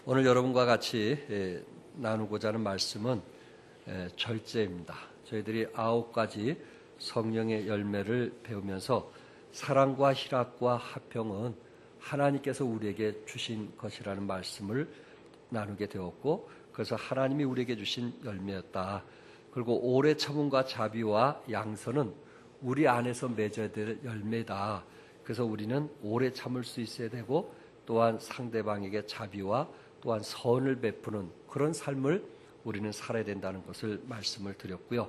오늘 여러분과 같이 나누고자 하는 말씀은 절제입니다. 저희들이 9가지 성령의 열매를 배우면서 사랑과 희락과 화평은 하나님께서 우리에게 주신 것이라는 말씀을 나누게 되었고, 그래서 하나님이 우리에게 주신 열매였다. 그리고 오래 참음과 자비와 양선은 우리 안에서 맺어야 될 열매다. 그래서 우리는 오래 참을 수 있어야 되고, 또한 상대방에게 자비와 또한 선을 베푸는 그런 삶을 우리는 살아야 된다는 것을 말씀을 드렸고요.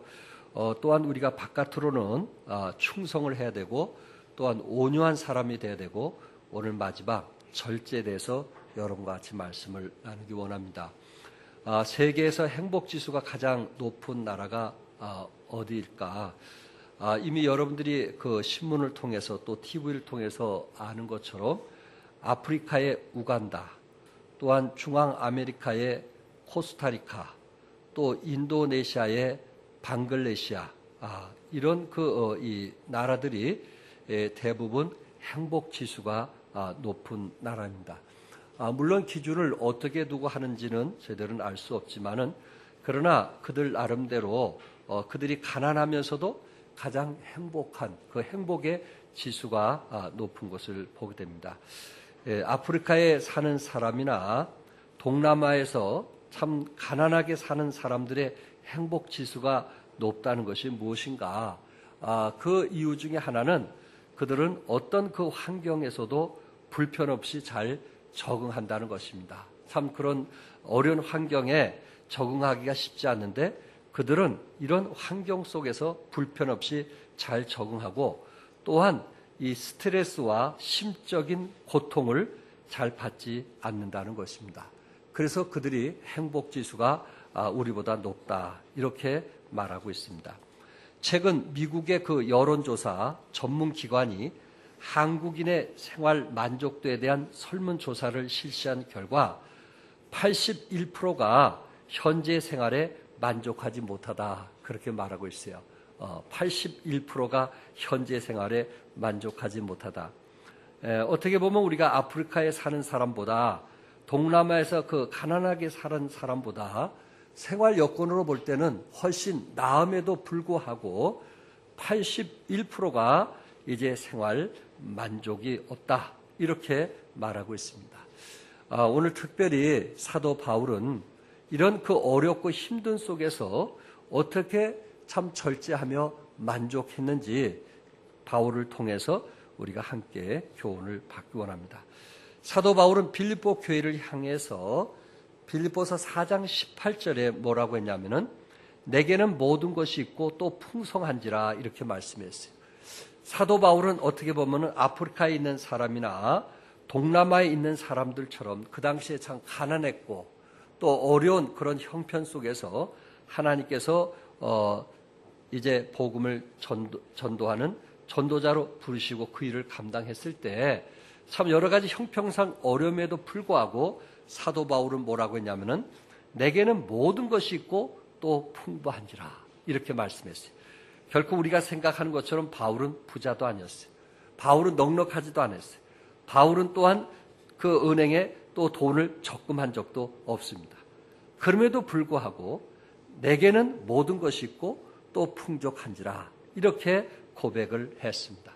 또한 우리가 바깥으로는 충성을 해야 되고, 또한 온유한 사람이 돼야 되고, 오늘 마지막 절제에 대해서 여러분과 같이 말씀을 나누기 원합니다. 세계에서 행복지수가 가장 높은 나라가 어디일까? 이미 여러분들이 그 신문을 통해서 또 TV를 통해서 아는 것처럼 아프리카의 우간다, 또한 중앙아메리카의 코스타리카, 또 인도네시아의 방글레시아, 이런 이 나라들이 대부분 행복지수가 높은 나라입니다. 물론 기준을 어떻게 두고 하는지는 저희들은 알 수 없지만은, 그러나 그들 나름대로 그들이 가난하면서도 가장 행복한 그 행복의 지수가 높은 것을 보게 됩니다. 아프리카에 사는 사람이나 동남아에서 참 가난하게 사는 사람들의 행복 지수가 높다는 것이 무엇인가? 그 이유 중에 하나는 그들은 어떤 그 환경에서도 불편 없이 잘 적응한다는 것입니다. 참 그런 어려운 환경에 적응하기가 쉽지 않는데, 그들은 이런 환경 속에서 불편 없이 잘 적응하고, 또한 이 스트레스와 심적인 고통을 잘 받지 않는다는 것입니다. 그래서 그들이 행복지수가 우리보다 높다, 이렇게 말하고 있습니다. 최근 미국의 그 여론조사 전문기관이 한국인의 생활 만족도에 대한 설문조사를 실시한 결과 81%가 현재 생활에 만족하지 못하다, 그렇게 말하고 있어요. 81%가 현재 생활에 만족하지 못하다. 어떻게 보면 우리가 아프리카에 사는 사람보다, 동남아에서 그 가난하게 사는 사람보다 생활 여건으로 볼 때는 훨씬 나음에도 불구하고 81%가 이제 생활 만족이 없다, 이렇게 말하고 있습니다. 오늘 특별히 사도 바울은 이런 그 어렵고 힘든 속에서 어떻게 참 절제하며 만족했는지 바울을 통해서 우리가 함께 교훈을 받기 원합니다. 사도 바울은 빌립보 교회를 향해서 빌립보서 4장 18절에 뭐라고 했냐면은, 내게는 모든 것이 있고 또 풍성한지라, 이렇게 말씀했어요. 사도 바울은 어떻게 보면은 아프리카에 있는 사람이나 동남아에 있는 사람들처럼 그 당시에 참 가난했고 또 어려운 그런 형편 속에서 하나님께서 이제 복음을 전도하는 전도자로 부르시고 그 일을 감당했을 때 참 여러 가지 형평상 어려움에도 불구하고 사도 바울은 뭐라고 했냐면은, 내게는 모든 것이 있고 또 풍부한지라, 이렇게 말씀했어요. 결코 우리가 생각하는 것처럼 바울은 부자도 아니었어요. 바울은 넉넉하지도 않았어요. 바울은 또한 그 은행에 또 돈을 적금한 적도 없습니다. 그럼에도 불구하고 내게는 모든 것이 있고 또 풍족한지라, 이렇게 고백을 했습니다.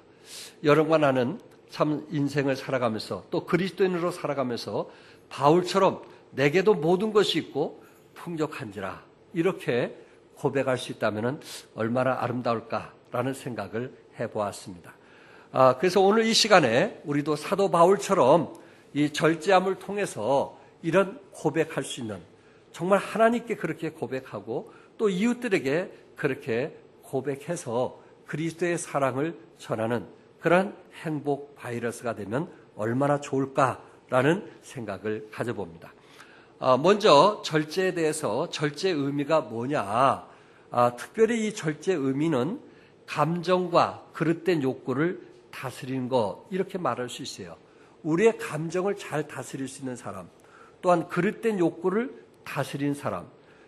여러분과 나는 참 인생을 살아가면서 또 그리스도인으로 살아가면서 바울처럼 내게도 모든 것이 있고 풍족한지라, 이렇게 고백할 수 있다면 얼마나 아름다울까라는 생각을 해보았습니다. 그래서 오늘 이 시간에 우리도 사도 바울처럼 이 절제함을 통해서 이런 고백할 수 있는, 정말 하나님께 그렇게 고백하고 또 이웃들에게 그렇게 고백해서 그리스도의 사랑을 전하는 그런 행복 바이러스가 되면 얼마나 좋을까라는 생각을 가져봅니다. 먼저 절제에 대해서, 절제의 의미가 뭐냐? 특별히 이 절제의 의미는 감정과 그릇된 욕구를 다스리는 것, 이렇게 말할 수 있어요. 우리의 감정을 잘 다스릴 수 있는 사람, 또한 그릇된 욕구를 다스린 사람.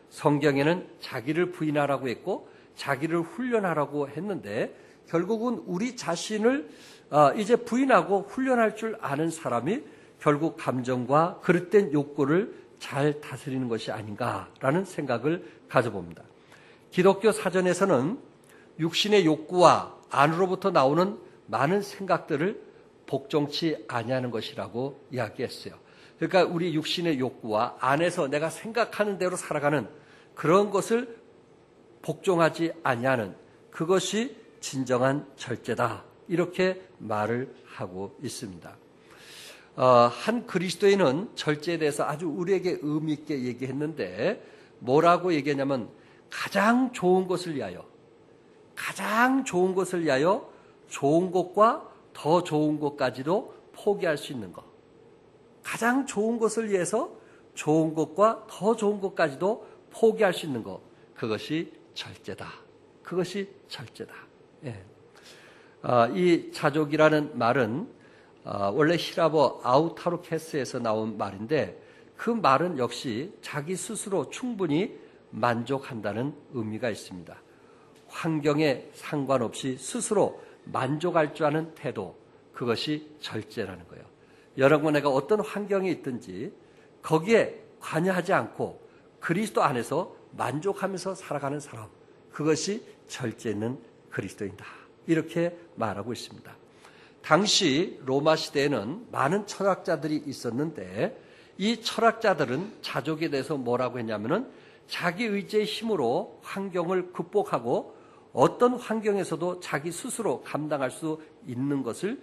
성경에는 자기를 부인하라고 했고 자기를 훈련하라고 했는데, 결국은 우리 자신을 이제 부인하고 훈련할 줄 아는 사람이 결국 감정과 그릇된 욕구를 잘 다스리는 것이 아닌가라는 생각을 가져봅니다. 기독교 사전에서는 육신의 욕구와 안으로부터 나오는 많은 생각들을 복종치 아니하는 것이라고 이야기했어요. 그러니까 우리 육신의 욕구와 안에서 내가 생각하는 대로 살아가는 그런 것을 복종하지 아니하는 그것이 진정한 절제다. 이렇게 말을 하고 있습니다. 한 그리스도인은 절제에 대해서 아주 우리에게 의미 있게 얘기했는데 뭐라고 얘기했냐면 가장 좋은 것을 위하여 좋은 것과 더 좋은 것까지도 포기할 수 있는 것. 가장 좋은 것을 위해서 좋은 것과 더 좋은 것까지도 포기할 수 있는 것. 그것이 절제다. 그것이 절제다. 예. 이 자족이라는 말은 원래 히라버 아우타르케스에서 나온 말인데 그 말은 역시 자기 스스로 충분히 만족한다는 의미가 있습니다. 환경에 상관없이 스스로 만족할 줄 아는 태도, 그것이 절제라는 거예요. 여러분, 내가 어떤 환경에 있든지 거기에 관여하지 않고 그리스도 안에서 만족하면서 살아가는 사람, 그것이 절제 있는 그리스도인다. 이렇게 말하고 있습니다. 당시 로마 시대에는 많은 철학자들이 있었는데 이 철학자들은 자족에 대해서 뭐라고 했냐면은 자기 의지의 힘으로 환경을 극복하고 어떤 환경에서도 자기 스스로 감당할 수 있는 것을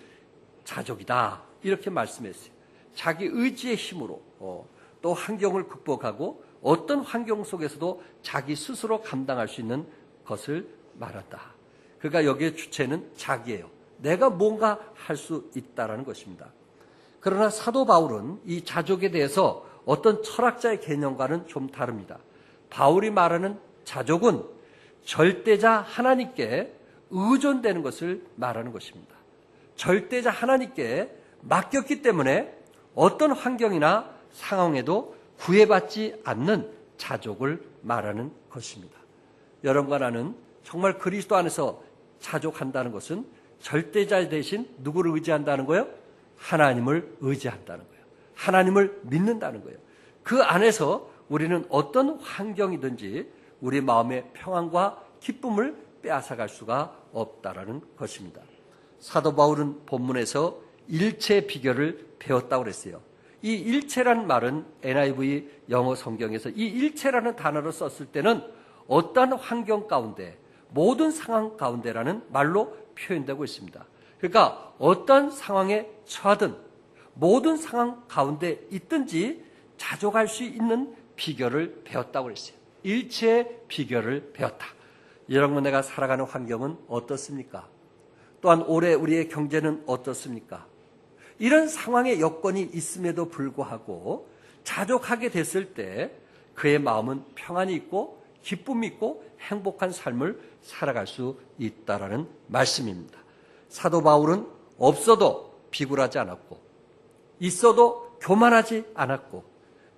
자족이다. 이렇게 말씀했어요. 자기 의지의 힘으로 또 환경을 극복하고 어떤 환경 속에서도 자기 스스로 감당할 수 있는 것을 말한다. 그러니까 여기에 주체는 자기예요. 내가 뭔가 할 수 있다라는 것입니다. 그러나 사도 바울은 이 자족에 대해서 어떤 철학자의 개념과는 좀 다릅니다. 바울이 말하는 자족은 절대자 하나님께 의존되는 것을 말하는 것입니다. 절대자 하나님께 맡겼기 때문에 어떤 환경이나 상황에도 구애받지 않는 자족을 말하는 것입니다. 여러분과 나는 정말 그리스도 안에서 자족한다는 것은 절대자 대신 누구를 의지한다는 거예요? 하나님을 의지한다는 거예요. 하나님을 믿는다는 거예요. 그 안에서 우리는 어떤 환경이든지 우리 마음의 평안과 기쁨을 빼앗아갈 수가 없다라는 것입니다. 사도 바울은 본문에서 일체 비결을 배웠다고 그랬어요. 이 일체라는 말은 NIV 영어 성경에서 이 일체라는 단어를 썼을 때는 어떠한 환경 가운데 모든 상황 가운데라는 말로 표현되고 있습니다. 그러니까 어떤 상황에 처하든 모든 상황 가운데 있든지 자족할 수 있는 비결을 배웠다고 그랬어요. 일체의 비결을 배웠다. 여러분, 내가 살아가는 환경은 어떻습니까? 또한 올해 우리의 경제는 어떻습니까? 이런 상황의 여건이 있음에도 불구하고 자족하게 됐을 때 그의 마음은 평안이 있고 기쁨이 있고 행복한 삶을 살아갈 수 있다라는 말씀입니다. 사도 바울은 없어도 비굴하지 않았고 있어도 교만하지 않았고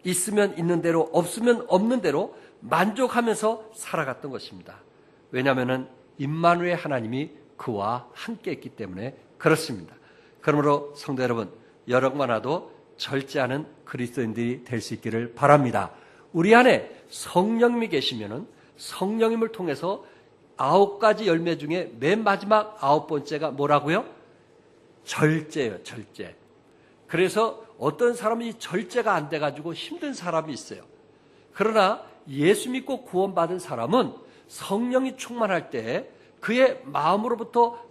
있으면 있는 대로 없으면 없는 대로 만족하면서 살아갔던 것입니다. 왜냐하면 임마누엘 하나님이 그와 함께 했기 때문에 그렇습니다. 그러므로 성도 여러분, 여러분과 나도 절제하는 그리스도인들이 될 수 있기를 바랍니다. 우리 안에 성령님이 계시면은 성령님을 통해서 9가지 열매 중에 맨 마지막 9번째가 뭐라고요? 절제예요, 절제. 그래서 어떤 사람이 절제가 안 돼가지고 힘든 사람이 있어요. 그러나 예수 믿고 구원받은 사람은 성령이 충만할 때 그의 마음으로부터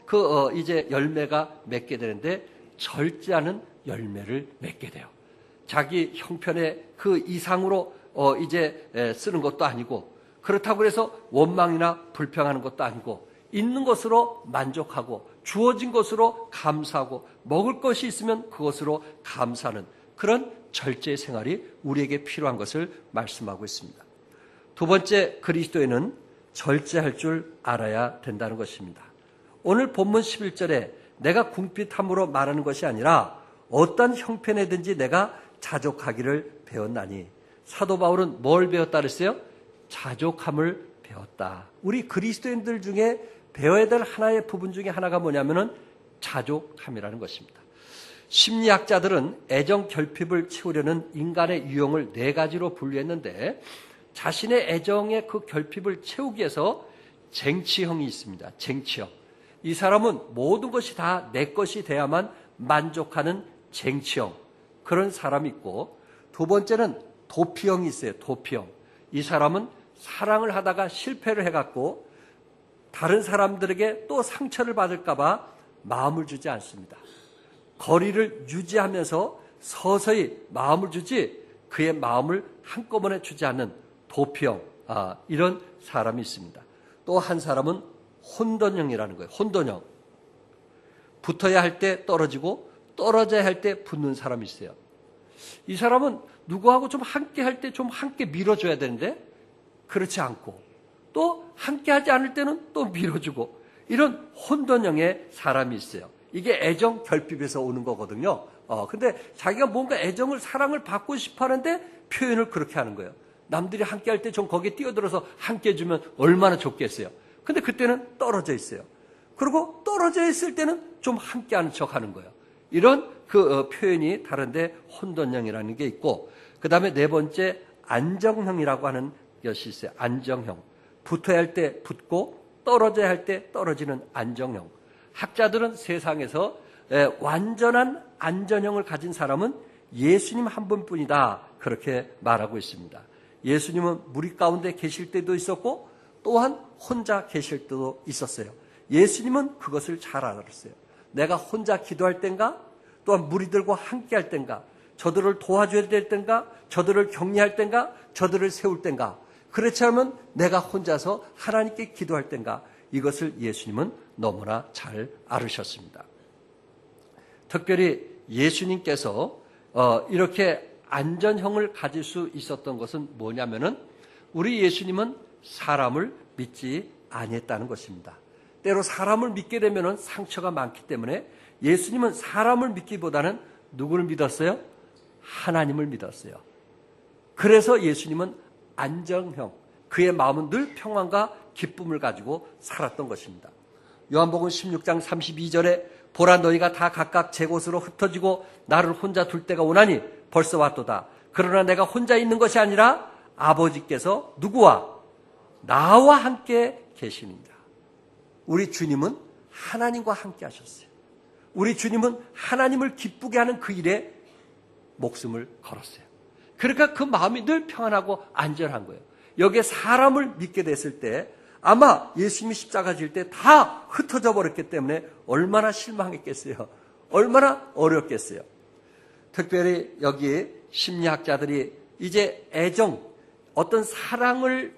이제 열매가 맺게 되는데 절제하는 열매를 맺게 돼요. 자기 형편의 그 이상으로 이제 쓰는 것도 아니고 그렇다고 해서 원망이나 불평하는 것도 아니고 있는 것으로 만족하고 주어진 것으로 감사하고 먹을 것이 있으면 그것으로 감사하는 그런 절제 생활이 우리에게 필요한 것을 말씀하고 있습니다. 두 번째, 그리스도인은 절제할 줄 알아야 된다는 것입니다. 오늘 본문 11절에 내가 궁핍함으로 말하는 것이 아니라 어떤 형편에든지 내가 자족하기를 배웠나니, 사도 바울은 뭘 배웠다 그랬어요? 자족함을 배웠다. 우리 그리스도인들 중에 배워야 될 하나의 부분 중에 하나가 뭐냐면은 자족함이라는 것입니다. 심리학자들은 애정 결핍을 채우려는 인간의 유형을 4가지로 분류했는데 자신의 애정의 그 결핍을 채우기 위해서 쟁취형이 있습니다. 쟁취형. 이 사람은 모든 것이 다 내 것이 돼야만 만족하는 쟁취형. 그런 사람이 있고, 두 번째는 도피형이 있어요. 도피형. 이 사람은 사랑을 하다가 실패를 해갖고 다른 사람들에게 또 상처를 받을까 봐 마음을 주지 않습니다. 거리를 유지하면서 서서히 마음을 주지 그의 마음을 한꺼번에 주지 않는 도피형, 이런 사람이 있습니다. 또 한 사람은 혼돈형이라는 거예요. 혼돈형. 붙어야 할 때 떨어지고 떨어져야 할 때 붙는 사람이 있어요. 이 사람은 누구하고 좀 함께 할 때 좀 함께 밀어줘야 되는데 그렇지 않고, 또 함께 하지 않을 때는 또 밀어주고, 이런 혼돈형의 사람이 있어요. 이게 애정 결핍에서 오는 거거든요. 근데 자기가 뭔가 애정을, 사랑을 받고 싶어 하는데 표현을 그렇게 하는 거예요. 남들이 함께 할 때 좀 거기에 뛰어들어서 함께 해주면 얼마나 좋겠어요. 근데 그때는 떨어져 있어요. 그리고 떨어져 있을 때는 좀 함께 하는 척 하는 거예요. 이런 표현이 다른데 혼돈형이라는 게 있고, 그 다음에 4번째 안정형이라고 하는 것이 있어요. 안정형. 붙어야 할 때 붙고 떨어져야 할 때 떨어지는 안정형. 학자들은 세상에서 완전한 안전형을 가진 사람은 예수님 한 분뿐이다, 그렇게 말하고 있습니다. 예수님은 무리 가운데 계실 때도 있었고 또한 혼자 계실 때도 있었어요. 예수님은 그것을 잘 알았어요. 내가 혼자 기도할 땐가, 또한 무리들과 함께 할 땐가, 저들을 도와줘야 될 땐가, 저들을 격려할 땐가, 저들을 세울 땐가, 그렇지 않으면 내가 혼자서 하나님께 기도할 땐가, 이것을 예수님은 너무나 잘 알으셨습니다. 특별히 예수님께서 이렇게 안전형을 가질 수 있었던 것은 뭐냐면은, 우리 예수님은 사람을 믿지 아니했다는 것입니다. 때로 사람을 믿게 되면은 상처가 많기 때문에 예수님은 사람을 믿기보다는 누구를 믿었어요? 하나님을 믿었어요. 그래서 예수님은 안정형, 그의 마음은 늘 평안과 기쁨을 가지고 살았던 것입니다. 요한복음 16장 32절에 보라, 너희가 다 각각 제 곳으로 흩어지고 나를 혼자 둘 때가 오나니 벌써 왔도다. 그러나 내가 혼자 있는 것이 아니라 아버지께서 누구와? 나와 함께 계십니다. 우리 주님은 하나님과 함께 하셨어요. 우리 주님은 하나님을 기쁘게 하는 그 일에 목숨을 걸었어요. 그러니까 그 마음이 늘 평안하고 안전한 거예요. 여기에 사람을 믿게 됐을 때 아마 예수님이 십자가 질 때 다 흩어져 버렸기 때문에 얼마나 실망했겠어요. 얼마나 어렵겠어요. 특별히 여기 심리학자들이 이제 애정, 어떤 사랑을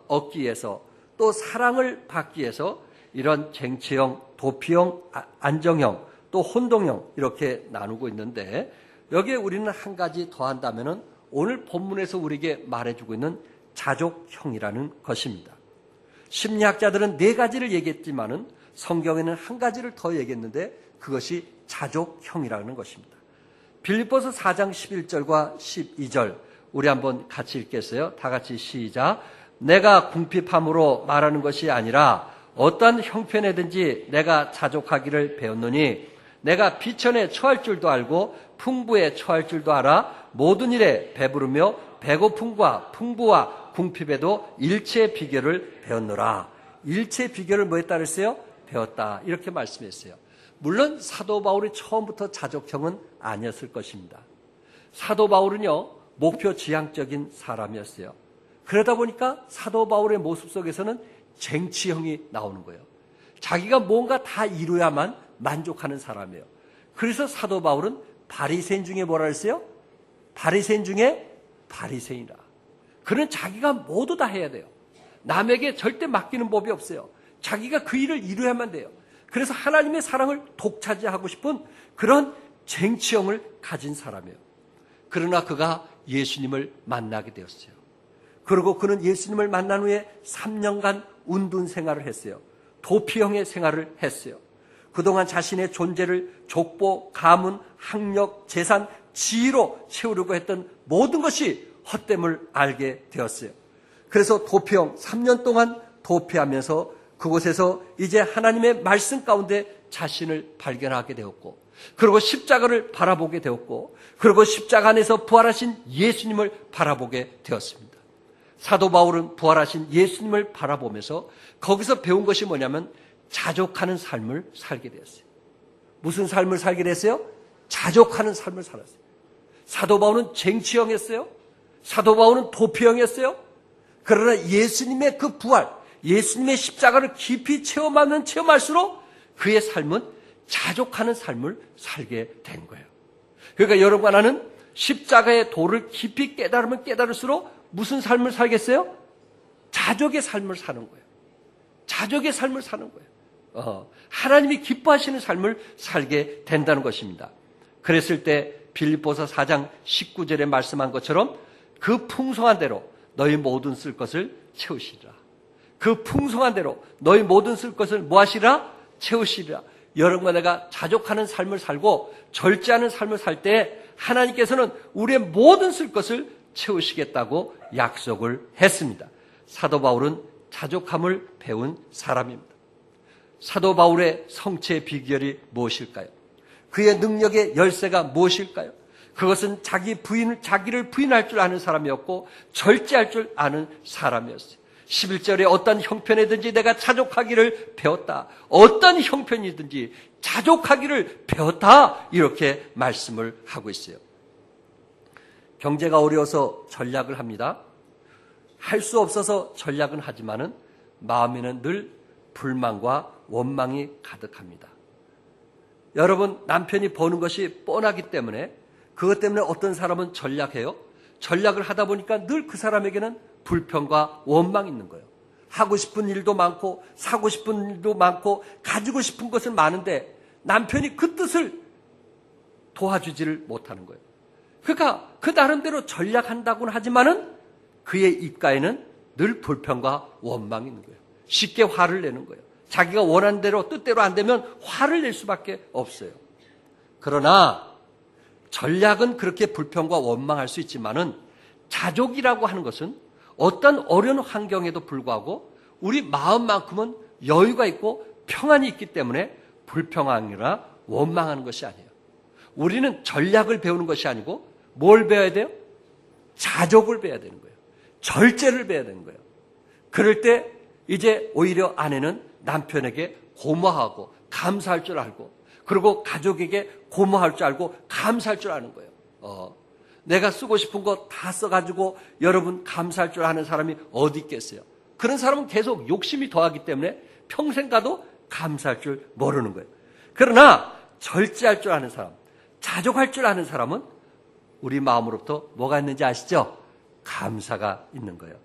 얻기 위해서, 또 사랑을 받기 위해서 이런 쟁취형, 도피형, 안정형, 또 혼동형, 이렇게 나누고 있는데, 여기에 우리는 한 가지 더 한다면은 오늘 본문에서 우리에게 말해주고 있는 자족형이라는 것입니다. 심리학자들은 4가지를 얘기했지만은 성경에는 한 가지를 더 얘기했는데 그것이 자족형이라는 것입니다. 빌립보서 4장 11절과 12절 우리 한번 같이 읽겠어요. 다 같이 시작. 내가 궁핍함으로 말하는 것이 아니라 어떠한 형편에든지 내가 자족하기를 배웠노니 내가 비천에 처할 줄도 알고 풍부에 처할 줄도 알아 모든 일에 배부르며 배고픔과 풍부와 궁핍에도 일체의 비결을 배웠노라. 일체의 비결을 뭐에 따르세요? 배웠다. 이렇게 말씀했어요. 물론 사도 바울이 처음부터 자족형은 아니었을 것입니다. 사도 바울은요, 목표 지향적인 사람이었어요. 그러다 보니까 사도 바울의 모습 속에서는 쟁취형이 나오는 거예요. 자기가 뭔가 다 이루어야만 만족하는 사람이에요. 그래서 사도 바울은 바리새인 중에 뭐라 했어요? 바리새인 중에 바리새인이라. 그는 자기가 모두 다 해야 돼요. 남에게 절대 맡기는 법이 없어요. 자기가 그 일을 이루어야만 돼요. 그래서 하나님의 사랑을 독차지하고 싶은 그런 쟁취형을 가진 사람이에요. 그러나 그가 예수님을 만나게 되었어요. 그리고 그는 예수님을 만난 후에 3년간 운둔 생활을 했어요. 도피형의 생활을 했어요. 그동안 자신의 존재를 족보, 가문, 학력, 재산, 지위로 채우려고 했던 모든 것이 헛됨을 알게 되었어요. 그래서 도피형 3년 동안 도피하면서 그곳에서 이제 하나님의 말씀 가운데 자신을 발견하게 되었고, 그리고 십자가를 바라보게 되었고, 그리고 십자가 안에서 부활하신 예수님을 바라보게 되었습니다. 사도 바울은 부활하신 예수님을 바라보면서 거기서 배운 것이 뭐냐면 자족하는 삶을 살게 되었어요. 무슨 삶을 살게 됐어요? 자족하는 삶을 살았어요. 사도 바울은 쟁취형이었어요. 사도 바울은 도피형이었어요. 그러나 예수님의 그 부활, 예수님의 십자가를 깊이 체험할수록 그의 삶은 자족하는 삶을 살게 된 거예요. 그러니까 여러분과 나는 십자가의 도를 깊이 깨달으면 깨달을수록 무슨 삶을 살겠어요? 자족의 삶을 사는 거예요. 자족의 삶을 사는 거예요. 하나님이 기뻐하시는 삶을 살게 된다는 것입니다. 그랬을 때 빌립보서 4장 19절에 말씀한 것처럼 그 풍성한 대로 너희 모든 쓸 것을 채우시리라. 그 풍성한 대로 너희 모든 쓸 것을 뭐 하시리라? 채우시리라. 여러분과 내가 자족하는 삶을 살고 절제하는 삶을 살 때 하나님께서는 우리의 모든 쓸 것을 채우시겠다고 약속을 했습니다. 사도 바울은 자족함을 배운 사람입니다. 사도 바울의 성취의 비결이 무엇일까요? 그의 능력의 열쇠가 무엇일까요? 그것은 자기를 부인할 줄 아는 사람이었고 절제할 줄 아는 사람이었어요. 11절에 어떤 형편이든지 내가 자족하기를 배웠다. 어떤 형편이든지 자족하기를 배웠다. 이렇게 말씀을 하고 있어요. 경제가 어려워서 전략을 합니다. 할 수 없어서 전략은 하지만은 마음에는 늘 불만과 원망이 가득합니다. 여러분, 남편이 버는 것이 뻔하기 때문에 그것 때문에 어떤 사람은 전략해요. 전략을 하다 보니까 늘 그 사람에게는 불평과 원망이 있는 거예요. 하고 싶은 일도 많고 사고 싶은 일도 많고 가지고 싶은 것은 많은데 남편이 그 뜻을 도와주지를 못하는 거예요. 그러니까 그 나름대로 전략한다고는 하지만은 그의 입가에는 늘 불평과 원망이 있는 거예요. 쉽게 화를 내는 거예요. 자기가 원하는 대로 뜻대로 안 되면 화를 낼 수밖에 없어요. 그러나 전략은 그렇게 불평과 원망할 수 있지만은 자족이라고 하는 것은 어떤 어려운 환경에도 불구하고 우리 마음만큼은 여유가 있고 평안이 있기 때문에 불평하느라 원망하는 것이 아니에요. 우리는 전략을 배우는 것이 아니고 뭘 배워야 돼요? 자족을 배워야 되는 거예요. 절제를 배워야 되는 거예요. 그럴 때 이제 오히려 아내는 남편에게 고마워하고 감사할 줄 알고, 그리고 가족에게 고마워할 줄 알고 감사할 줄 아는 거예요. 내가 쓰고 싶은 거 다 써가지고 여러분 감사할 줄 아는 사람이 어디 있겠어요? 그런 사람은 계속 욕심이 더하기 때문에 평생 가도 감사할 줄 모르는 거예요. 그러나 절제할 줄 아는 사람, 자족할 줄 아는 사람은 우리 마음으로부터 뭐가 있는지 아시죠? 감사가 있는 거예요.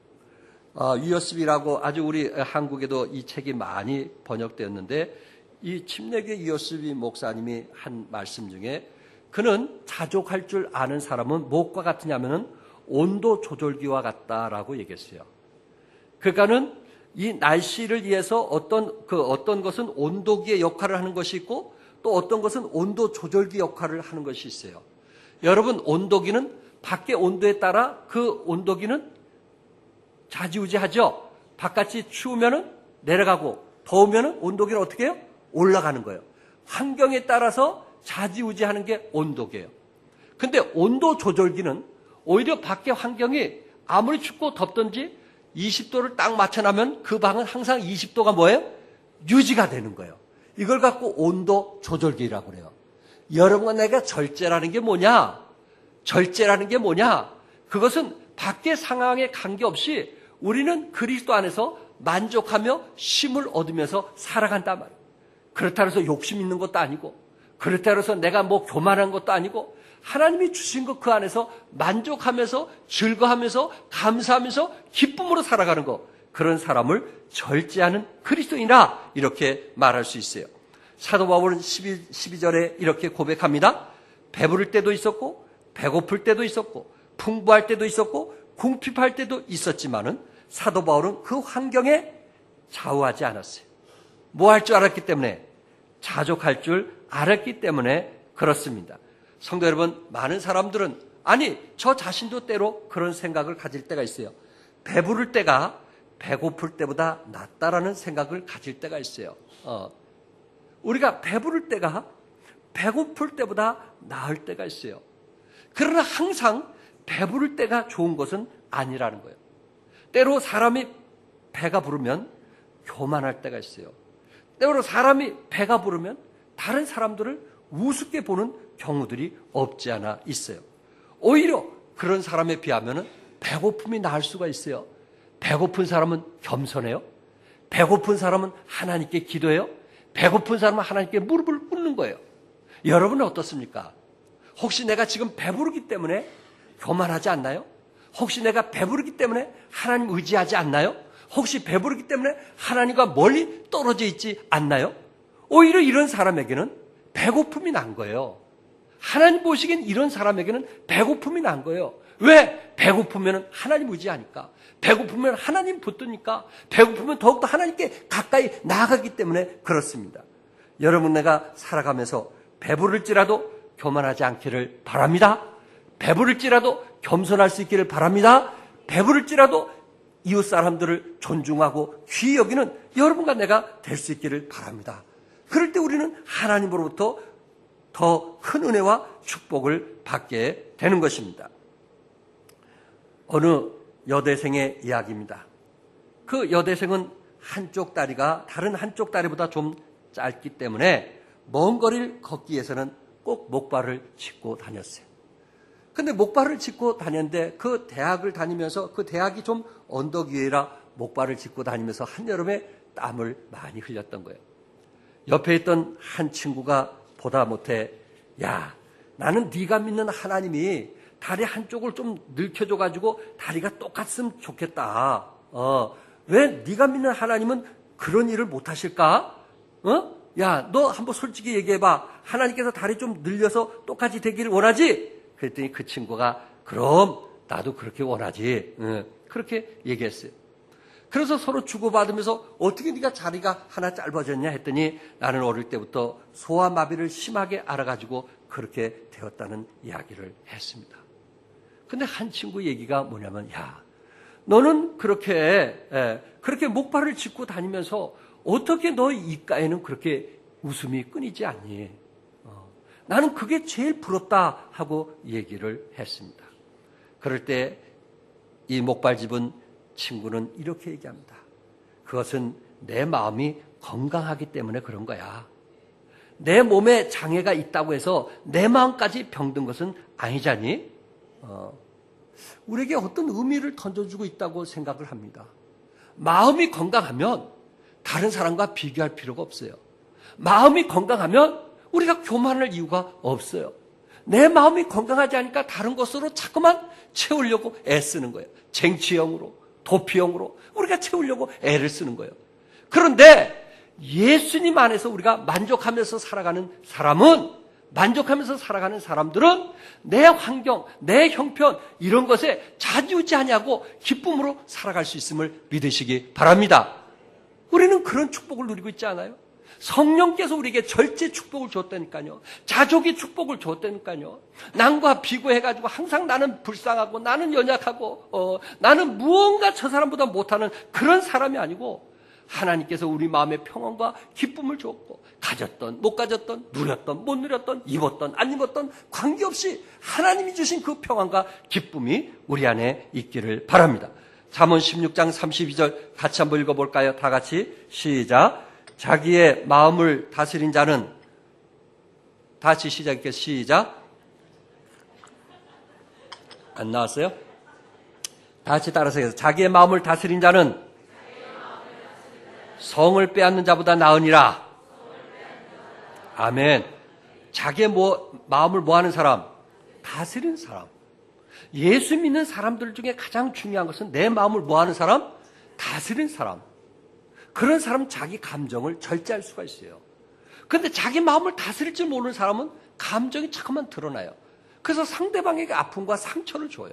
유여습이라고 아주 우리 한국에도 이 책이 많이 번역되었는데, 이 침례교회 유여습이 목사님이 한 말씀 중에 그는 자족할 줄 아는 사람은 무엇과 같으냐면은 온도 조절기와 같다라고 얘기했어요. 그러니까는 이 날씨를 위해서 어떤 것은 온도기의 역할을 하는 것이 있고 또 어떤 것은 온도 조절기 역할을 하는 것이 있어요. 여러분, 온도기는 밖의 온도에 따라 그 온도기는 좌지우지하죠. 바깥이 추우면은 내려가고 더우면은 온도기는 어떻게 해요? 올라가는 거예요. 환경에 따라서 좌지우지하는 게 온도계예요. 근데 온도 조절기는 오히려 밖의 환경이 아무리 춥고 덥든지 20도를 딱 맞춰놓으면 그 방은 항상 20도가 뭐예요? 유지가 되는 거예요. 이걸 갖고 온도 조절기라고 그래요. 여러분과 내가 절제라는 게 뭐냐? 절제라는 게 뭐냐? 그것은 밖의 상황에 관계없이 우리는 그리스도 안에서 만족하며 쉼을 얻으면서 살아간단 말이에요. 그렇다고 해서 욕심 있는 것도 아니고, 그렇다고 해서 내가 뭐 교만한 것도 아니고, 하나님이 주신 것 그 안에서 만족하면서 즐거워하면서 감사하면서 기쁨으로 살아가는 것, 그런 사람을 절제하는 그리스도인이라 이렇게 말할 수 있어요. 사도 바울은 12절에 이렇게 고백합니다. 배부를 때도 있었고 배고플 때도 있었고 풍부할 때도 있었고 궁핍할 때도 있었지만은 사도 바울은 그 환경에 좌우하지 않았어요. 뭐 할 줄 알았기 때문에? 자족할 줄 알았기 때문에 그렇습니다. 성도 여러분, 많은 사람들은 아니 저 자신도 때로 그런 생각을 가질 때가 있어요. 배부를 때가 배고플 때보다 낫다라는 생각을 가질 때가 있어요. 우리가 배부를 때가 배고플 때보다 나을 때가 있어요. 그러나 항상 배부를 때가 좋은 것은 아니라는 거예요. 때로 사람이 배가 부르면 교만할 때가 있어요. 때로 사람이 배가 부르면 다른 사람들을 우습게 보는 경우들이 없지 않아 있어요. 오히려 그런 사람에 비하면 배고픔이 나을 수가 있어요. 배고픈 사람은 겸손해요. 배고픈 사람은 하나님께 기도해요. 배고픈 사람은 하나님께 무릎을 꿇는 거예요. 여러분은 어떻습니까? 혹시 내가 지금 배부르기 때문에 교만하지 않나요? 혹시 내가 배부르기 때문에 하나님 의지하지 않나요? 혹시 배부르기 때문에 하나님과 멀리 떨어져 있지 않나요? 오히려 이런 사람에게는 배고픔이 난 거예요. 하나님 보시기엔 이런 사람에게는 배고픔이 난 거예요. 왜? 배고프면 하나님 의지하니까, 배고프면 하나님 붙드니까, 배고프면 더욱더 하나님께 가까이 나아가기 때문에 그렇습니다. 여러분, 내가 살아가면서 배부를지라도 교만하지 않기를 바랍니다. 배부를지라도 겸손할 수 있기를 바랍니다. 배부를지라도 이웃 사람들을 존중하고 귀히 여기는 여러분과 내가 될 수 있기를 바랍니다. 그럴 때 우리는 하나님으로부터 더 큰 은혜와 축복을 받게 되는 것입니다. 어느 여대생의 이야기입니다. 그 여대생은 한쪽 다리가 다른 한쪽 다리보다 좀 짧기 때문에 먼 거리를 걷기 위해서는 꼭 목발을 짚고 다녔어요. 근데 목발을 짚고 다녔는데 그 대학을 다니면서 그 대학이 좀 언덕 위에라 목발을 짚고 다니면서 한여름에 땀을 많이 흘렸던 거예요. 옆에 있던 한 친구가 보다 못해, 야, 나는 네가 믿는 하나님이 다리 한쪽을 좀 늙혀줘가지고 다리가 똑같으면 좋겠다. 왜 네가 믿는 하나님은 그런 일을 못하실까? 야, 너 한번 솔직히 얘기해봐. 하나님께서 다리 좀 늘려서 똑같이 되기를 원하지? 그랬더니 그 친구가 그럼 나도 그렇게 원하지. 그렇게 얘기했어요. 그래서 서로 주고받으면서 어떻게 네가 다리가 하나 짧아졌냐 했더니 나는 어릴 때부터 소아마비를 심하게 알아가지고 그렇게 되었다는 이야기를 했습니다. 근데 한 친구 얘기가 뭐냐면, 야, 너는 그렇게 목발을 짚고 다니면서 어떻게 너 입가에는 그렇게 웃음이 끊이지 않니? 나는 그게 제일 부럽다 하고 얘기를 했습니다. 그럴 때 이 목발 짚은 친구는 이렇게 얘기합니다. 그것은 내 마음이 건강하기 때문에 그런 거야. 내 몸에 장애가 있다고 해서 내 마음까지 병든 것은 아니잖니? 우리에게 어떤 의미를 던져주고 있다고 생각을 합니다. 마음이 건강하면 다른 사람과 비교할 필요가 없어요. 마음이 건강하면 우리가 교만할 이유가 없어요. 내 마음이 건강하지 않으니까 다른 것으로 자꾸만 채우려고 애쓰는 거예요. 쟁취형으로, 도피형으로 우리가 채우려고 애를 쓰는 거예요. 그런데 예수님 안에서 우리가 만족하면서 살아가는 사람들은 내 환경, 내 형편 이런 것에 좌지우지하냐고 기쁨으로 살아갈 수 있음을 믿으시기 바랍니다. 우리는 그런 축복을 누리고 있지 않아요? 성령께서 우리에게 절제 축복을 줬다니까요. 자족의 축복을 줬다니까요. 남과 비교해가지고 항상 나는 불쌍하고 나는 연약하고 나는 무언가 저 사람보다 못하는 그런 사람이 아니고 하나님께서 우리 마음에 평안과 기쁨을 줬고 가졌던 못 가졌던 누렸던 못 누렸던 입었던 안 입었던 관계없이 하나님이 주신 그 평안과 기쁨이 우리 안에 있기를 바랍니다. 잠언 16장 32절 같이 한번 읽어볼까요? 다 같이 시작. 자기의 마음을 다스린 자는 다시 시작할게요. 시작. 안 나왔어요? 다 같이 따라서 해서 자기의 마음을 다스린 자는 성을 빼앗는 자보다 나으니라. 아멘. 자기의 마음을 뭐하는 사람? 다스리는 사람. 예수 믿는 사람들 중에 가장 중요한 것은 내 마음을 뭐하는 사람? 다스리는 사람. 그런 사람은 자기 감정을 절제할 수가 있어요. 그런데 자기 마음을 다스릴 줄 모르는 사람은 감정이 자꾸만 드러나요. 그래서 상대방에게 아픔과 상처를 줘요.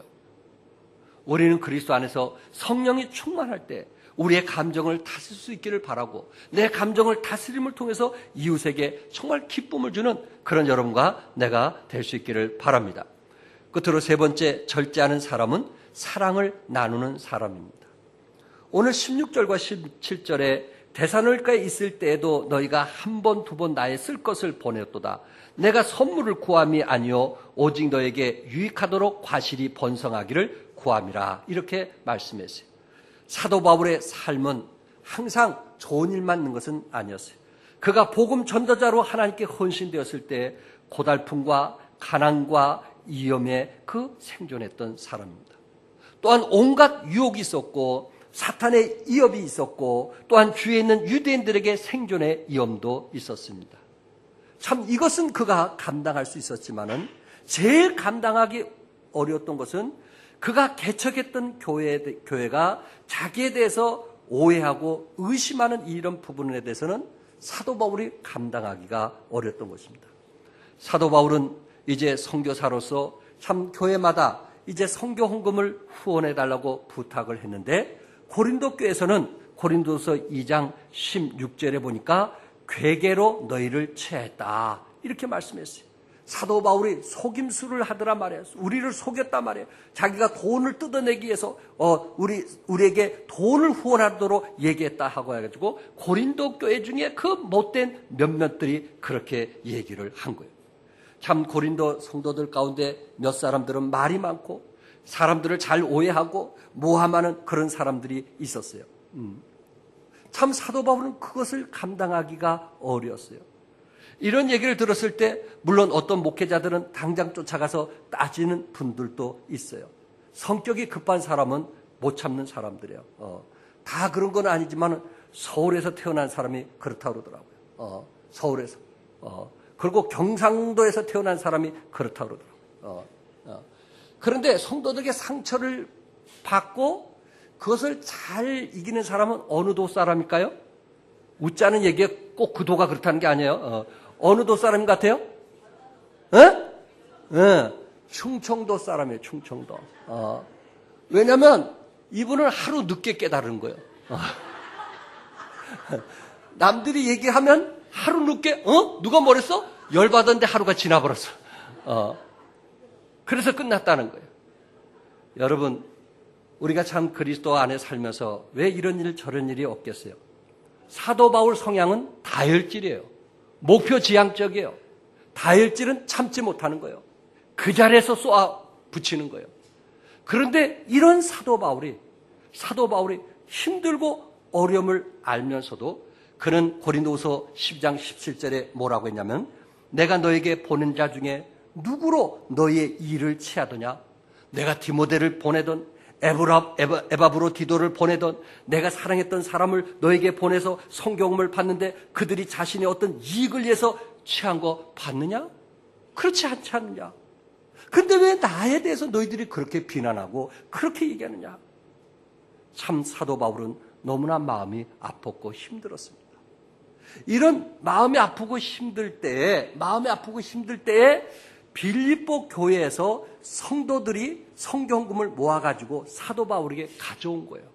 우리는 그리스도 안에서 성령이 충만할 때 우리의 감정을 다스릴 수 있기를 바라고 내 감정을 다스림을 통해서 이웃에게 정말 기쁨을 주는 그런 여러분과 내가 될 수 있기를 바랍니다. 끝으로 세 번째, 절제하는 사람은 사랑을 나누는 사람입니다. 오늘 16절과 17절에 데살로니가에 있을 때에도 너희가 한 번, 두 번 나의 쓸 것을 보냈도다. 내가 선물을 구함이 아니요 오직 너에게 유익하도록 과실이 번성하기를 구함이라. 이렇게 말씀했어요. 사도 바울의 삶은 항상 좋은 일만 있는 것은 아니었어요. 그가 복음 전도자로 하나님께 헌신되었을 때 고달픔과 가난과 위험에 그 생존했던 사람입니다. 또한 온갖 유혹이 있었고 사탄의 위협이 있었고 또한 주위에 있는 유대인들에게 생존의 위험도 있었습니다. 참 이것은 그가 감당할 수 있었지만은 제일 감당하기 어려웠던 것은 그가 개척했던 교회가 자기에 대해서 오해하고 의심하는 이런 부분에 대해서는 사도 바울이 감당하기가 어려웠던 것입니다. 사도 바울은 이제 선교사로서 참 교회마다 이제 선교 헌금을 후원해 달라고 부탁을 했는데 고린도 교회에서는 고린도서 2장 16절에 보니까 괴계로 너희를 취했다 이렇게 말씀했어요. 사도 바울이 속임수를 하더라 말이에요. 우리를 속였다 말이에요. 자기가 돈을 뜯어내기 위해서 우리에게 돈을 후원하도록 얘기했다 하고 해가지고 고린도 교회 중에 그 못된 몇몇들이 그렇게 얘기를 한 거예요. 참 고린도 성도들 가운데 몇 사람들은 말이 많고 사람들을 잘 오해하고 모함하는 그런 사람들이 있었어요. 참 사도 바울은 그것을 감당하기가 어려웠어요. 이런 얘기를 들었을 때 물론 어떤 목회자들은 당장 쫓아가서 따지는 분들도 있어요. 성격이 급한 사람은 못 참는 사람들이에요. 다 그런 건 아니지만 서울에서 태어난 사람이 그렇다고 그러더라고요. 서울에서. 그리고 경상도에서 태어난 사람이 그렇다고 그러더라고요. 그런데 성도들에게 상처를 받고 그것을 잘 이기는 사람은 어느 도 사람일까요? 웃자는 얘기에 꼭 그 도가 그렇다는 게 아니에요. 어느 도 사람 같아요? 충청도 사람이에요. 충청도. 왜냐하면 이분은 하루 늦게 깨달은 거예요. 남들이 얘기하면 하루 늦게 누가 뭐랬어? 열받았는데 하루가 지나버렸어. 그래서 끝났다는 거예요. 여러분 우리가 참 그리스도 안에 살면서 왜 이런 일 저런 일이 없겠어요? 사도 바울 성향은 다혈질이에요. 목표 지향적이에요. 다혈질은 참지 못하는 거예요. 그 자리에서 쏘아 붙이는 거예요. 그런데 이런 사도 바울이 힘들고 어려움을 알면서도 그는 고린도후서 10장 17절에 뭐라고 했냐면 내가 너에게 보낸 자 중에 누구로 너희의 일을 취하더냐? 내가 디모데를 보내던 에바브로디도를 보내던 내가 사랑했던 사람을 너에게 보내서 성경을 받는데 그들이 자신의 어떤 이익을 위해서 취한 거 받느냐? 그렇지 않지 않느냐? 근데 왜 나에 대해서 너희들이 그렇게 비난하고 그렇게 얘기하느냐? 참 사도 바울은 너무나 마음이 아팠고 힘들었습니다. 이런 마음이 아프고 힘들 때에 빌립보 교회에서 성도들이 성경금을 모아가지고 사도 바울에게 가져온 거예요.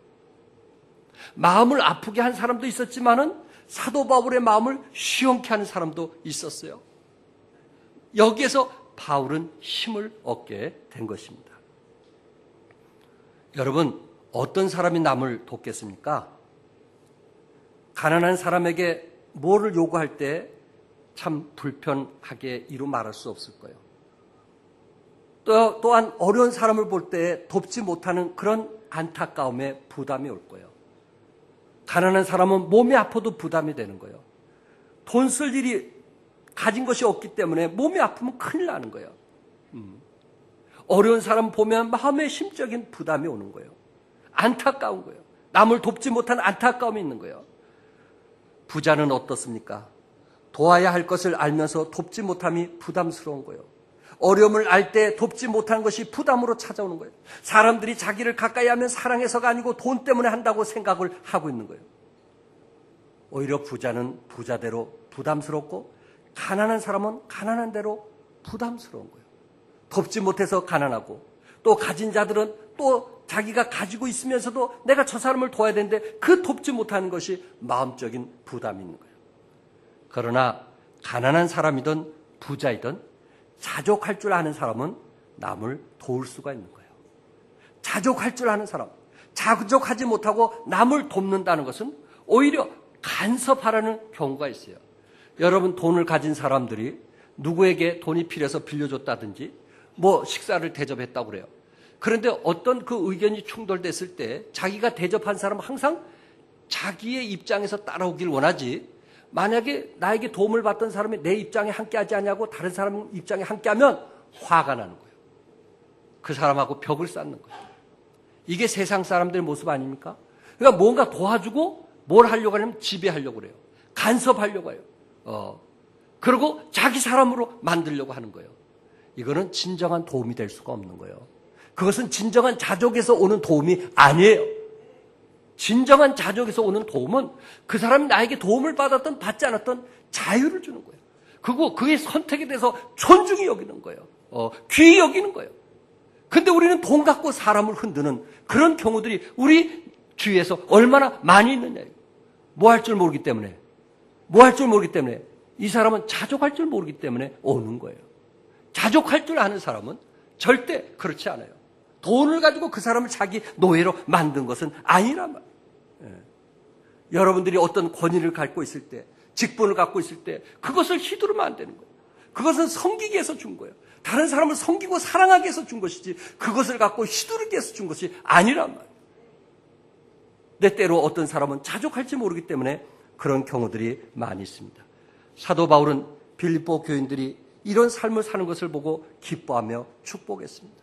마음을 아프게 한 사람도 있었지만은 사도 바울의 마음을 시원케 하는 사람도 있었어요. 여기에서 바울은 힘을 얻게 된 것입니다. 여러분, 어떤 사람이 남을 돕겠습니까? 가난한 사람에게 뭐를 요구할 때 참 불편하게 이루 말할 수 없을 거예요. 또한 어려운 사람을 볼 때 돕지 못하는 그런 안타까움에 부담이 올 거예요. 가난한 사람은 몸이 아파도 부담이 되는 거예요. 돈 쓸 일이 가진 것이 없기 때문에 몸이 아프면 큰일 나는 거예요. 어려운 사람 보면 마음의 심적인 부담이 오는 거예요. 안타까운 거예요. 남을 돕지 못한 안타까움이 있는 거예요. 부자는 어떻습니까? 도와야 할 것을 알면서 돕지 못함이 부담스러운 거예요. 어려움을 알 때 돕지 못한 것이 부담으로 찾아오는 거예요. 사람들이 자기를 가까이 하면 사랑해서가 아니고 돈 때문에 한다고 생각을 하고 있는 거예요. 오히려 부자는 부자대로 부담스럽고 가난한 사람은 가난한 대로 부담스러운 거예요. 돕지 못해서 가난하고 또 가진 자들은 또 자기가 가지고 있으면서도 내가 저 사람을 도와야 되는데 그 돕지 못하는 것이 마음적인 부담이 있는 거예요. 그러나 가난한 사람이든 부자이든 자족할 줄 아는 사람은 남을 도울 수가 있는 거예요. 자족할 줄 아는 사람, 자족하지 못하고 남을 돕는다는 것은 오히려 간섭하라는 경우가 있어요. 여러분 돈을 가진 사람들이 누구에게 돈이 필요해서 빌려줬다든지 뭐 식사를 대접했다고 그래요. 그런데 어떤 그 의견이 충돌됐을 때 자기가 대접한 사람은 항상 자기의 입장에서 따라오길 원하지, 만약에 나에게 도움을 받던 사람이 내 입장에 함께하지 않냐고 다른 사람 입장에 함께하면 화가 나는 거예요. 그 사람하고 벽을 쌓는 거예요. 이게 세상 사람들의 모습 아닙니까? 그러니까 뭔가 도와주고 뭘 하려고 하냐면 지배하려고 그래요. 간섭하려고 해요. 그리고 자기 사람으로 만들려고 하는 거예요. 이거는 진정한 도움이 될 수가 없는 거예요. 그것은 진정한 자족에서 오는 도움이 아니에요. 진정한 자족에서 오는 도움은 그 사람이 나에게 도움을 받았던 받지 않았던 자유를 주는 거예요. 그리고 그의 선택에 대해서 존중히 여기는 거예요. 귀히 여기는 거예요. 근데 우리는 돈 갖고 사람을 흔드는 그런 경우들이 우리 주위에서 얼마나 많이 있느냐. 뭐 할 줄 모르기 때문에, 이 사람은 자족할 줄 모르기 때문에 오는 거예요. 자족할 줄 아는 사람은 절대 그렇지 않아요. 돈을 가지고 그 사람을 자기 노예로 만든 것은 아니란 말이에요. 여러분들이 어떤 권위를 갖고 있을 때, 직분을 갖고 있을 때 그것을 휘두르면 안 되는 거예요. 그것은 섬기기 위해서 준 거예요. 다른 사람을 섬기고 사랑하기 위해서 준 것이지 그것을 갖고 휘두르기 위해서 준 것이 아니란 말이에요. 때때로 어떤 사람은 자족할지 모르기 때문에 그런 경우들이 많이 있습니다. 사도 바울은 빌립보 교인들이 이런 삶을 사는 것을 보고 기뻐하며 축복했습니다.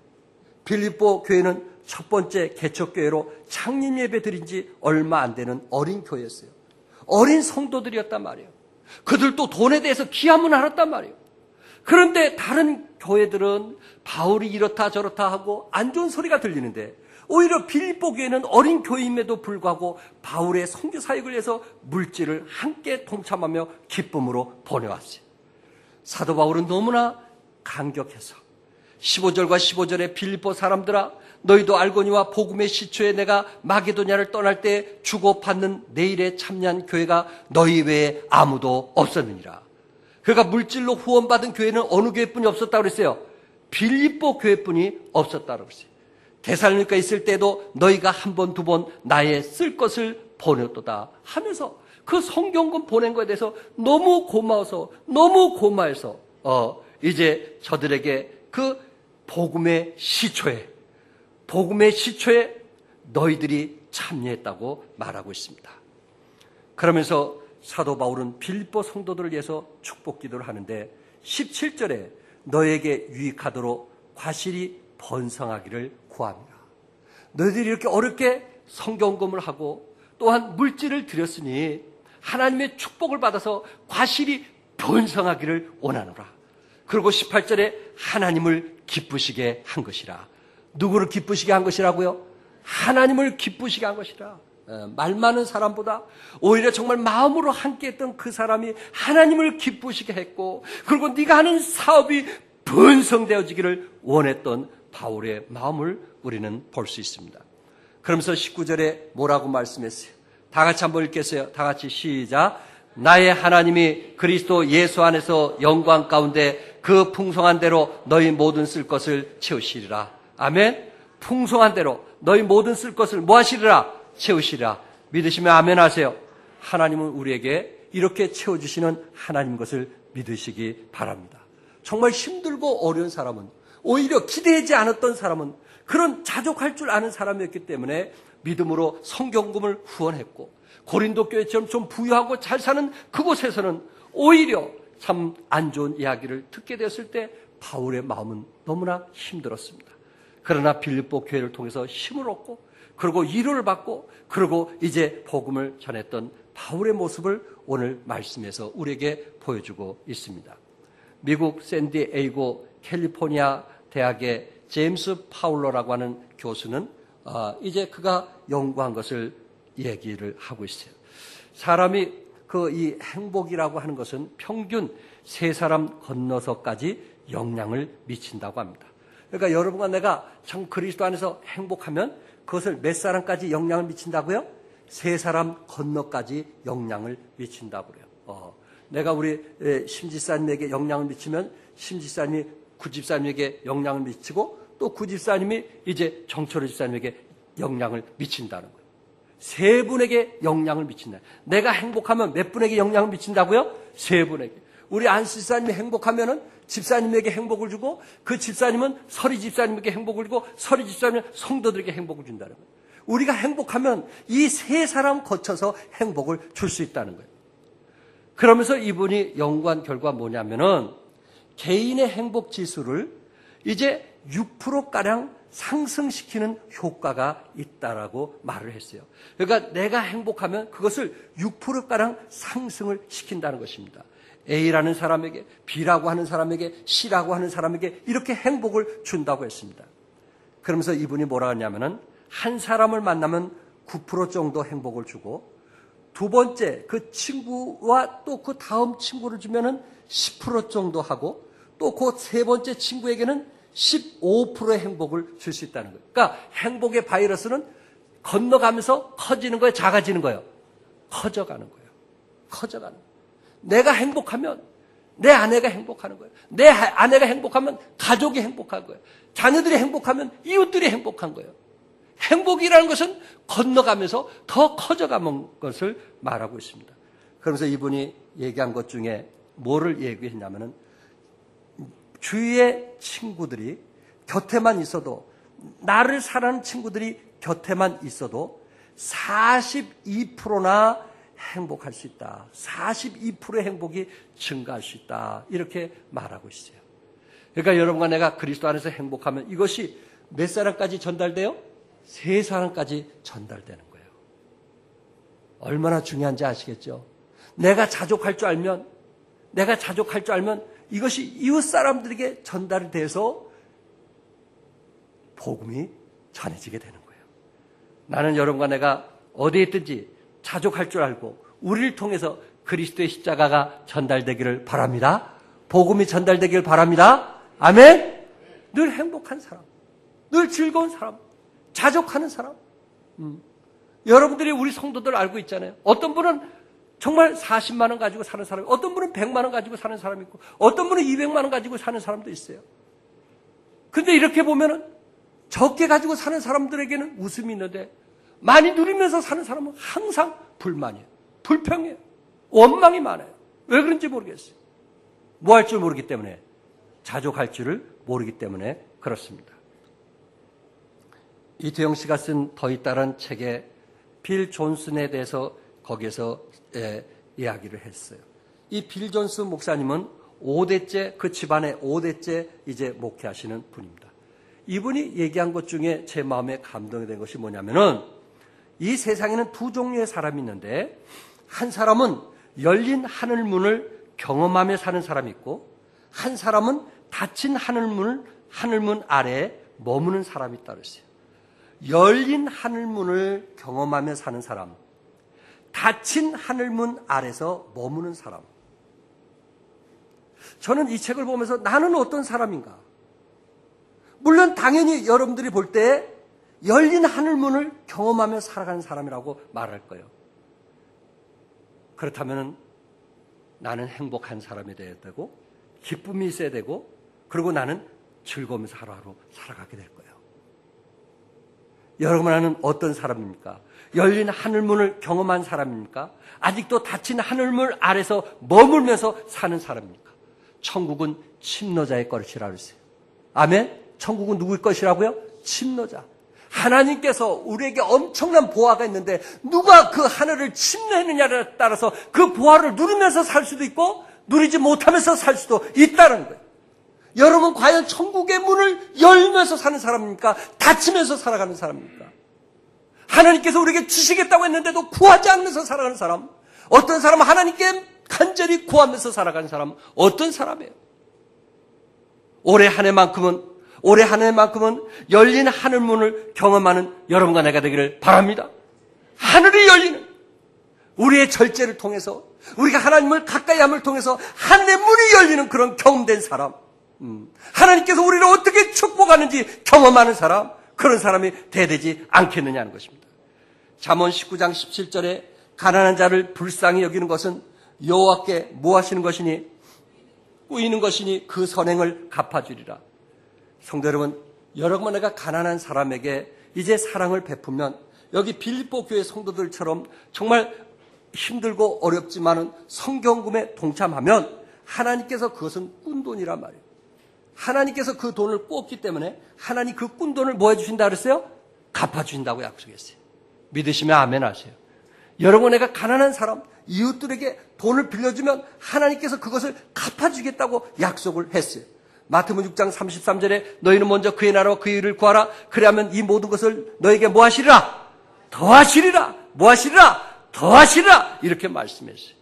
빌립보 교회는 첫 번째 개척교회로 창립 예배 드린 지 얼마 안 되는 어린 교회였어요. 어린 성도들이었단 말이에요. 그들도 돈에 대해서 기함은 알았단 말이에요. 그런데 다른 교회들은 바울이 이렇다 저렇다 하고 안 좋은 소리가 들리는데 오히려 빌립보 교회는 어린 교회임에도 불구하고 바울의 선교 사역을 위해서 물질을 함께 동참하며 기쁨으로 보내왔어요. 사도 바울은 너무나 감격해서 15절과 15절에 빌립보 사람들아 너희도 알거니와 복음의 시초에 내가 마게도냐를 떠날 때 주고받는 내 일에 참여한 교회가 너희 외에 아무도 없었느니라. 그러니까 물질로 후원받은 교회는 어느 교회뿐이 없었다고 그랬어요? 빌립보 교회뿐이 없었다고 그랬어요. 데살로니가에 있을 때도 너희가 한 번, 두 번 나의 쓸 것을 보냈도다 하면서 그 성경금 보낸 것에 대해서 너무 고마워서 이제 저들에게 그 복음의 시초에 너희들이 참여했다고 말하고 있습니다. 그러면서 사도 바울은 빌립보 성도들을 위해서 축복 기도를 하는데 17절에 너에게 유익하도록 과실이 번성하기를 구합니다. 너희들이 이렇게 어렵게 성경금을 하고 또한 물질을 드렸으니 하나님의 축복을 받아서 과실이 번성하기를 원하노라. 그리고 18절에 하나님을 기쁘시게 한 것이라. 누구를 기쁘시게 한 것이라고요? 하나님을 기쁘시게 한 것이라. 말 많은 사람보다 오히려 정말 마음으로 함께했던 그 사람이 하나님을 기쁘시게 했고, 그리고 네가 하는 사업이 번성되어지기를 원했던 바울의 마음을 우리는 볼 수 있습니다. 그러면서 19절에 뭐라고 말씀했어요? 다 같이 한번 읽겠어요. 다 같이 시작. 나의 하나님이 그리스도 예수 안에서 영광 가운데 그 풍성한 대로 너희 모든 쓸 것을 채우시리라. 아멘. 풍성한 대로 너희 모든 쓸 것을 뭐 하시리라? 채우시리라. 믿으시면 아멘 하세요. 하나님은 우리에게 이렇게 채워주시는 하나님 것을 믿으시기 바랍니다. 정말 힘들고 어려운 사람은, 오히려 기대하지 않았던 사람은 그런 자족할 줄 아는 사람이었기 때문에 믿음으로 성경금을 후원했고, 고린도 교회처럼 좀 부유하고 잘 사는 그곳에서는 오히려 참 안 좋은 이야기를 듣게 되었을 때 바울의 마음은 너무나 힘들었습니다. 그러나 빌립보 교회를 통해서 힘을 얻고, 그리고 위로를 받고, 그리고 이제 복음을 전했던 바울의 모습을 오늘 말씀에서 우리에게 보여주고 있습니다. 미국 샌디에이고 캘리포니아 대학의 제임스 파울러라고 하는 교수는 이제 그가 연구한 것을 얘기를 하고 있어요. 사람이 이 행복이라고 하는 것은 평균 3사람 건너서까지 영향을 미친다고 합니다. 그러니까 여러분과 내가 참 그리스도 안에서 행복하면 그것을 몇 사람까지 영향을 미친다고요? 3사람 건너까지 영향을 미친다고 그래요. 내가 우리 심지사님에게 영향을 미치면 심지사님이 구집사님에게 영향을 미치고, 또 구집사님이 이제 정철호 집사님에게 영향을 미친다는 거예요. 3분에게 영향을 미친다. 내가 행복하면 몇 분에게 영향을 미친다고요? 3분에게. 우리 안수 집사님이 행복하면은 집사님에게 행복을 주고 그 집사님은 서리 집사님에게 행복을 주고 서리 집사님은 성도들에게 행복을 준다는 거예요. 우리가 행복하면 이 세 사람 거쳐서 행복을 줄 수 있다는 거예요. 그러면서 이분이 연구한 결과 뭐냐면은 개인의 행복 지수를 이제 6%가량 상승시키는 효과가 있다라고 말을 했어요. 그러니까 내가 행복하면 그것을 6%가량 상승을 시킨다는 것입니다. A라는 사람에게, B라고 하는 사람에게, C라고 하는 사람에게 이렇게 행복을 준다고 했습니다. 그러면서 이분이 뭐라 하냐면은 한 사람을 만나면 9% 정도 행복을 주고 두 번째 그 친구와 또 그 다음 친구를 주면은 10% 정도 하고 또 그 세 번째 친구에게는 15%의 행복을 줄 수 있다는 거예요. 그러니까 행복의 바이러스는 건너가면서 커지는 거예요, 작아지는 거예요? 커져가는 거예요. 커져가는 거예요. 내가 행복하면 내 아내가 행복하는 거예요. 내 아내가 행복하면 가족이 행복한 거예요. 자녀들이 행복하면 이웃들이 행복한 거예요. 행복이라는 것은 건너가면서 더 커져가는 것을 말하고 있습니다. 그러면서 이분이 얘기한 것 중에 뭐를 얘기했냐면은 주위의 친구들이 곁에만 있어도 나를 사랑하는 친구들이 곁에만 있어도 42%나 행복할 수 있다. 42%의 행복이 증가할 수 있다. 이렇게 말하고 있어요. 그러니까 여러분과 내가 그리스도 안에서 행복하면 이것이 몇 사람까지 전달돼요? 세 사람까지 전달되는 거예요. 얼마나 중요한지 아시겠죠? 내가 자족할 줄 알면 이것이 이웃 사람들에게 전달이 돼서 복음이 전해지게 되는 거예요. 나는 여러분과 내가 어디에 있든지 자족할 줄 알고 우리를 통해서 그리스도의 십자가가 전달되기를 바랍니다. 복음이 전달되기를 바랍니다. 아멘. 늘 행복한 사람, 늘 즐거운 사람, 자족하는 사람. 여러분들이 우리 성도들 알고 있잖아요. 어떤 분은 정말 40만 원 가지고 사는 사람이, 어떤 분은 100만 원 가지고 사는 사람이 있고, 어떤 분은 200만 원 가지고 사는 사람도 있어요. 근데 이렇게 보면은 적게 가지고 사는 사람들에게는 웃음이 있는데 많이 누리면서 사는 사람은 항상 불만이에요. 불평이에요. 원망이 많아요. 왜 그런지 모르겠어요. 뭐 할 줄 모르기 때문에, 자족할 줄을 모르기 때문에 그렇습니다. 이태영 씨가 쓴 더 있다라는 책에 빌 존슨에 대해서 거기에서 이야기를 했어요. 이 빌 존슨 목사님은 5대째, 그 집안의 5대째 이제 목회하시는 분입니다. 이분이 얘기한 것 중에 제 마음에 감동이 된 것이 뭐냐면은 이 세상에는 두 종류의 사람이 있는데 한 사람은 열린 하늘문을 경험하며 사는 사람이 있고 한 사람은 닫힌 하늘문 아래에 머무는 사람이 있다고 했어요. 열린 하늘문을 경험하며 사는 사람, 닫힌 하늘문 아래서 머무는 사람. 저는 이 책을 보면서 나는 어떤 사람인가? 물론 당연히 여러분들이 볼 때 열린 하늘문을 경험하며 살아가는 사람이라고 말할 거예요. 그렇다면 나는 행복한 사람이 되어야 되고 기쁨이 있어야 되고 그리고 나는 즐거우면서 하루하루 살아가게 될 거예요. 여러분은 어떤 사람입니까? 열린 하늘문을 경험한 사람입니까? 아직도 닫힌 하늘문 아래서 머물면서 사는 사람입니까? 천국은 침노자의 것이라고 했어요. 아멘? 천국은 누구의 것이라고요? 침노자. 하나님께서 우리에게 엄청난 보화가 있는데 누가 그 하늘을 침노했느냐에 따라서 그 보화를 누리면서 살 수도 있고 누리지 못하면서 살 수도 있다는 거예요. 여러분 과연 천국의 문을 열면서 사는 사람입니까? 닫히면서 살아가는 사람입니까? 하나님께서 우리에게 주시겠다고 했는데도 구하지 않으면서 살아가는 사람, 어떤 사람은 하나님께 간절히 구하면서 살아가는 사람, 어떤 사람이에요? 올해 한 해만큼은 열린 하늘문을 경험하는 여러분과 내가 되기를 바랍니다. 하늘이 열리는 우리의 절제를 통해서 우리가 하나님을 가까이 함을 통해서 하늘의 문이 열리는 그런 경험된 사람, 하나님께서 우리를 어떻게 축복하는지 경험하는 사람, 그런 사람이 되지 않겠느냐는 것입니다. 잠언 19장 17절에 가난한 자를 불쌍히 여기는 것은 여호와께 뭐 하시는 것이니? 꾸이는 것이니 그 선행을 갚아주리라. 성도 여러분, 여러분과 내가 가난한 사람에게 이제 사랑을 베푸면 여기 빌립보 교회 성도들처럼 정말 힘들고 어렵지만은 성경금에 동참하면 하나님께서 그것은 꾼돈이란 말이에요. 하나님께서 그 돈을 꿨기 때문에 하나님 그 꾼돈을 뭐 해주신다 그랬어요? 갚아주신다고 약속했어요. 믿으시면 아멘 하세요. 여러분, 내가 가난한 사람, 이웃들에게 돈을 빌려주면 하나님께서 그것을 갚아주겠다고 약속을 했어요. 마태복음 6장 33절에 너희는 먼저 그의 나라와 그의 의를 구하라. 그리하면 이 모든 것을 너에게 뭐 하시리라? 더하시리라. 뭐 하시리라? 더하시리라. 이렇게 말씀했어요.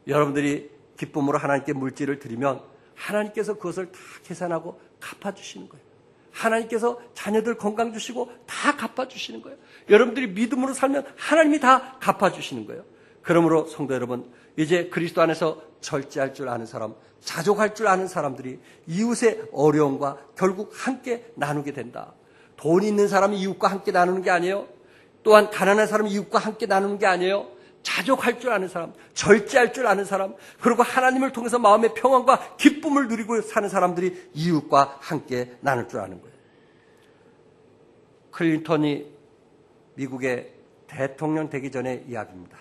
여러분들이 기쁨으로 하나님께 물질을 드리면 하나님께서 그것을 다 계산하고 갚아주시는 거예요. 하나님께서 자녀들 건강 주시고 다 갚아주시는 거예요. 여러분들이 믿음으로 살면 하나님이 다 갚아주시는 거예요. 그러므로 성도 여러분, 이제 그리스도 안에서 절제할 줄 아는 사람, 자족할 줄 아는 사람들이 이웃의 어려움과 결국 함께 나누게 된다. 돈 있는 사람이 이웃과 함께 나누는 게 아니에요. 또한 가난한 사람이 이웃과 함께 나누는 게 아니에요. 자족할 줄 아는 사람, 절제할 줄 아는 사람, 그리고 하나님을 통해서 마음의 평안과 기쁨을 누리고 사는 사람들이 이웃과 함께 나눌 줄 아는 거예요. 클린턴이 미국의 대통령 되기 전의 이야기입니다.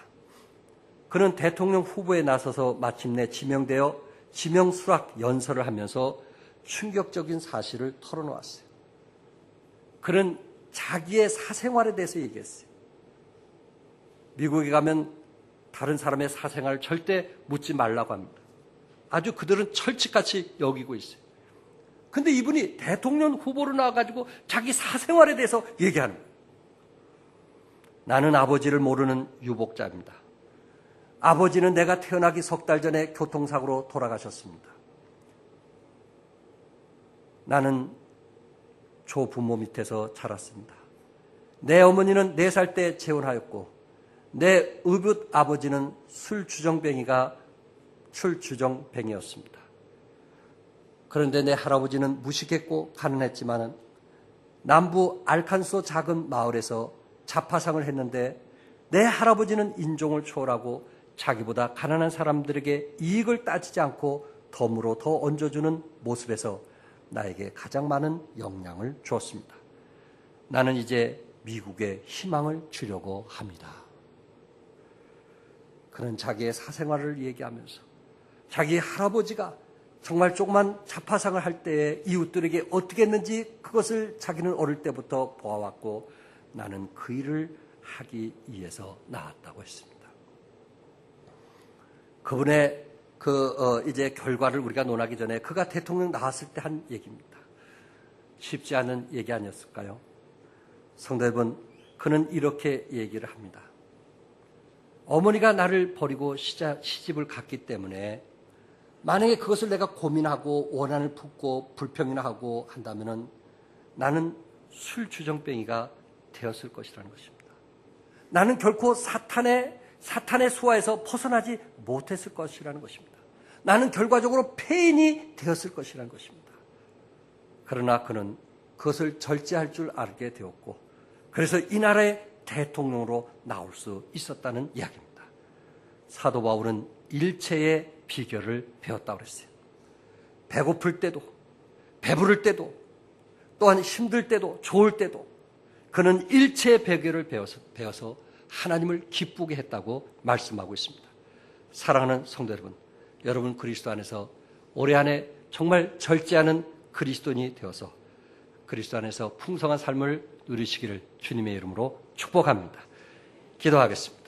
그는 대통령 후보에 나서서 마침내 지명되어 지명수락 연설을 하면서 충격적인 사실을 털어놓았어요. 그는 자기의 사생활에 대해서 얘기했어요. 미국에 가면 다른 사람의 사생활을 절대 묻지 말라고 합니다. 아주 그들은 철칙같이 여기고 있어요. 근데 이분이 대통령 후보로 나와가지고 자기 사생활에 대해서 얘기하는 거예요. 나는 아버지를 모르는 유복자입니다. 아버지는 내가 태어나기 석 달 전에 교통사고로 돌아가셨습니다. 나는 조부모 밑에서 자랐습니다. 내 어머니는 4살 때 재혼하였고 내 의붓 아버지는 술주정뱅이였습니다. 그런데 내 할아버지는 무식했고 가난했지만 남부 알칸소 작은 마을에서 자파상을 했는데 내 할아버지는 인종을 초월하고 자기보다 가난한 사람들에게 이익을 따지지 않고 덤으로 더 얹어주는 모습에서 나에게 가장 많은 영향을 주었습니다. 나는 이제 미국에 희망을 주려고 합니다. 그는 자기의 사생활을 얘기하면서 자기 할아버지가 정말 조그만 자파상을 할 때에 이웃들에게 어떻게 했는지 그것을 자기는 어릴 때부터 보아왔고 나는 그 일을 하기 위해서 나왔다고 했습니다. 그분의 이제 결과를 우리가 논하기 전에 그가 대통령 나왔을 때 한 얘기입니다. 쉽지 않은 얘기 아니었을까요? 성도 여러분, 그는 이렇게 얘기를 합니다. 어머니가 나를 버리고 시집을 갔기 때문에 만약에 그것을 내가 고민하고 원한을 품고 불평이나 하고 한다면은 나는 술주정뱅이가 되었을 것이라는 것입니다. 나는 결코 사탄의 수하에서 벗어나지 못했을 것이라는 것입니다. 나는 결과적으로 폐인이 되었을 것이라는 것입니다. 그러나 그는 그것을 절제할 줄 알게 되었고 그래서 이 나라의 대통령으로 나올 수 있었다는 이야기입니다. 사도 바울은 일체의 비결을 배웠다고 그랬어요. 배고플 때도 배부를 때도 또한 힘들 때도 좋을 때도 그는 일체의 비결을 배워서 하나님을 기쁘게 했다고 말씀하고 있습니다. 사랑하는 성도 여러분, 여러분 그리스도 안에서 올해 안에 정말 절제하는 그리스도인이 되어서 그리스도 안에서 풍성한 삶을 누리시기를 주님의 이름으로 축복합니다. 기도하겠습니다.